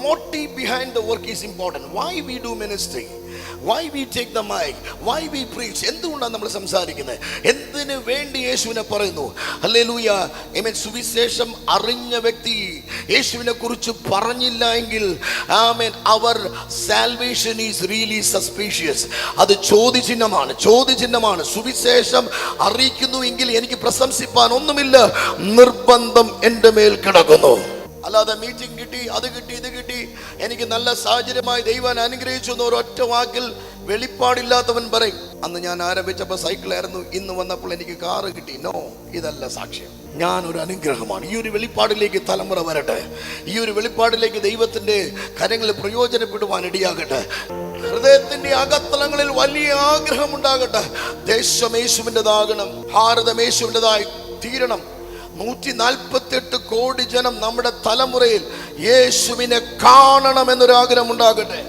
motive behind the work is important. Why we do ministry, why we take the mic, why we preach. എന്തുകൊണ്ടാണ് നമ്മൾ സംസാരിക്കുന്നത്, എന്തിനു വേണ്ടി യേശുവിനെ പറയുന്നു? ഹല്ലേലൂയ, ആമേൻ. സുവിശേഷം അറിഞ്ഞ വ്യക്തി യേശുവിനെ കുറിച്ച് പറഞ്ഞില്ല എങ്കിൽ ആമേൻ, അവർ സാൽവേഷൻ ഈസ് റിയലി സസ്പീഷ്യസ്. അത് ചോദ്യചിഹ്നമാണ്. സുവിശേഷം അറിയിക്കുന്നു എങ്കിൽ എനിക്ക് പ്രശംസിപ്പാൻ ഒന്നുമില്ല, നിർബന്ധം എൻ്റെ മേൽ കിടക്കുന്നു. അല്ലാതെ മീറ്റിംഗ് കിട്ടി, അത് കിട്ടി, ഇത് കിട്ടി, എനിക്ക് നല്ല സാഹചര്യമായി ദൈവം അനുഗ്രഹിച്ചു എന്ന് ഒരൊറ്റ വാക്കിൽ വെളിപ്പാടില്ലാത്തവൻ പറയും, അന്ന് ഞാൻ ആരംഭിച്ചപ്പോൾ സൈക്കിളായിരുന്നു, ഇന്ന് വന്നപ്പോൾ എനിക്ക് കാറ് കിട്ടി. നോ, ഇതല്ല സാക്ഷ്യം. ഞാൻ ഒരു അനുഗ്രഹമാണ്. ഈ ഒരു വെളിപ്പാടിലേക്ക് തലമുറ വരട്ടെ. ഈ ഒരു വെളിപ്പാടിലേക്ക് ദൈവത്തിന്റെ കരങ്ങളിൽ പ്രയോജനപ്പെടുവാൻ ഇടയാകട്ടെ. ഹൃദയത്തിന്റെ അകത്തളങ്ങളിൽ വലിയ ആഗ്രഹം ഉണ്ടാകട്ടെ. ദേശം യേശുവിൻ്റെതാകണം, ഭാരതം യേശുവിൻ്റെതായി തീരണം. 148 കോടി ജനം നമ്മുടെ തലമുറയിൽ യേശുവിനെ കാണണം എന്നൊരാഗ്രഹം ഉണ്ടാകട്ടെ.